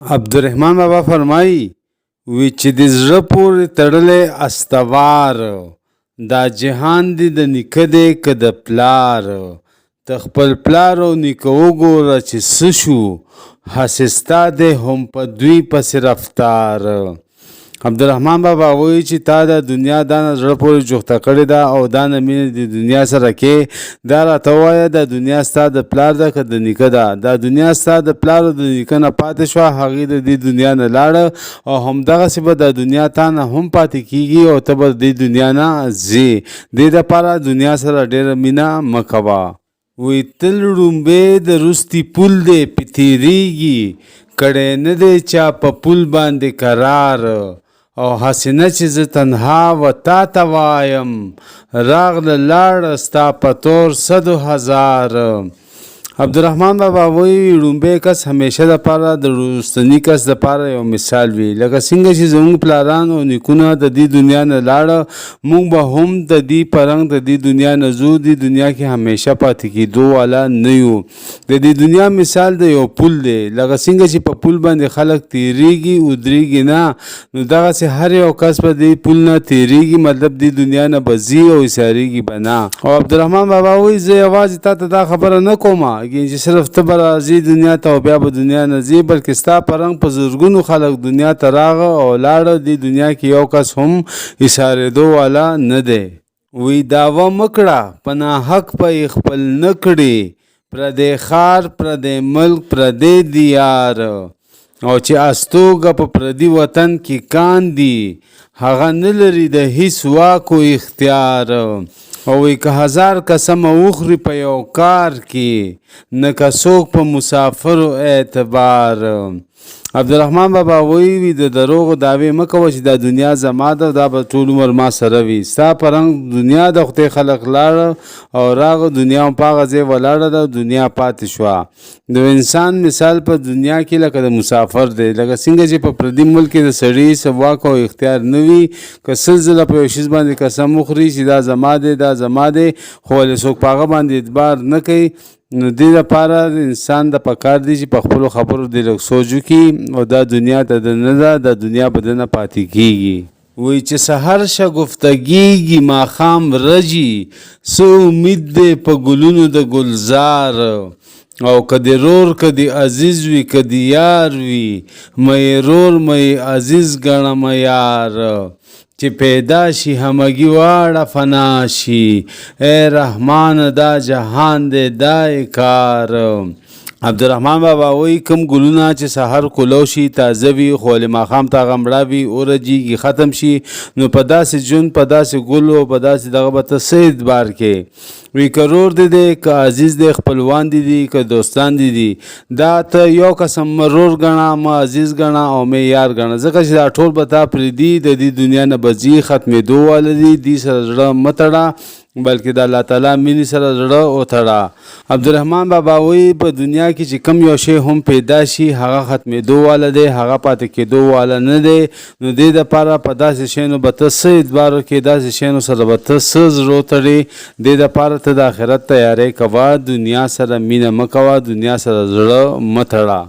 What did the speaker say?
عبدالرحمن بابا فرمایي وی چې د زړه پورې تړلی استوار دا جهان دی د نیکه دی که د پلار ته خپل پلار او نیکه وګوره چې څه شو هسې ستا دی هم په دوی پسې رفتار. عبدالرحمن بابا وایي چې تا د دنیا دا نه زړه پورې جوخته کړې ده او دا نه مینه د دنیا سره کې دا راته ووایه دا دنیا ستا د پلار ده که د نیکه ده. دا دنیا ستا د پلار او د نیکه نه پاتې شوه هغې د دې دنیا نه لاړه او همدغسې به دا دنیا تا نه هم پاتې کېږي او ته به د دې دنیا نه ځې. دې دپاره دنیا سره ډېره مینه مه کوه. وی تل ړومبی د روستي پول دی پې تېرېږي کړی نه دی چا په پول باندې قرار او هسې نه چې زه تنها و تا ته وایم راغله لاړه ستا په تور 100,000. عبدالرحمن بابا وایي ړومبی کس همیشه دپاره د وروستني کس دپاره یو مثال وي. لکه څنګه چې زموږ پلاران او نیکونه د دې دنیا نه لاړه موږ به هم د دې په رنګ د دې دنیا نه ځو. دې دنیا کې همیشه پاتې کېدو والا نه یو. د دې دنیا مثال د یو پل دی. لکه څنګه چې په پل باندې خلک تېرېږي ودرېږي نه نو دغسې هر یو کس په دې پل نه تېرېږي مطلب دې دنیا نه به ځي او ایسارېږي به نه. او عبدالرحمن بابا وایي زه یوازې تا ته دا خبره نه کوم چې صرف ته به راځې دنیا ته او بیا به دنیا نه ځې بلکې ستا په رنګ په زرګونو خلک دنیا ته راغه او لاړه. دې دنیا کې یو کس هم ایسارېدو والا نه دی. وی دعوه مه کړه په ناحق به یې خپل نه کړې پردی ښار پردی ملک پردی دیار او چې استوګه په پردي وطن کې کاندي هغه نه لري د هیڅ واک و اختیار. او وی که 1000 قسمه وخوري په یو کار کې نه که څوک په مسافرو اعتبار. عبدالرحمن بابا وایي د دروغو دعوې مه کوه چې دا دنیا زما ده دا به ټول عمر ما سره وي. ستا په رنګ دنیا د خدای خلق لاړه او راغه دنیا هم په هغه ځای ولاړه ده دنیا پاتې شوه. د انسان مثال په دنیا کې لکه د مسافر دی. لکه څنګه چې په پردي ملک کې د سړي څه واک او اختیار نه وي که 100 ځله په یو شیز باندې قسم وخوري چې دا زما دی دا زما دی خو ولې څوک په هغه باندې اعتبار نه کوي. نو دې لپاره انسان د پکار دی چې په خپلو خبرو دې لږ سوچ وکړي او دا دنیا ته د نه ده دا دنیا به د نه پاتې کېږي. وی چې سحر شګفتګېږي ماښام رجي څه امید دی په ګلونو د ګلزار او که د رور که د عزیز وي که د یار وي مې رور مې عزیز ګڼه مې یار چې پیدا شي همګي واړه فنا شي ای رحمان دا جهان دی دا کار. عبدالرحمن بابا وایي کوم ګلونه چې سحر کولو شي تازه وي خو ولې ماښام ته هغه مړه وي ورجېږي ختم شي نو په داسې ژوند په داسې ګلو په داسې دغه به ته څه اعتبار کې. وی که رور دی دی که عزیز دی خپلوان دی دی که دوستان دی دی دا ته یو قسم مه رور ګڼه مه عزیز ګڼه او مې یار ګڼه ځکه چې دا ټول به تا پرېږدي د دې دنیا نه به ځي ختمېدو واله دي. دې سره زړه مه تړه بلکې د الله تعالی مینې سره زړه وتړه. عبدالرحمن بابا وایي په دنیا کې چې کم یو شی هم پیدا شي هغه ختمېدو واله دی هغه پاتې کېدو واله نه دی. نو دې دپاره په داسې شیانو به ته څه اعتبار وکړې داسې شیانو سره به ته څه زړه وتړې. دې دپاره ته د آخرت تیاری کوه دنیا سره مینه مه کوه دنیا سره زړه مه تړه.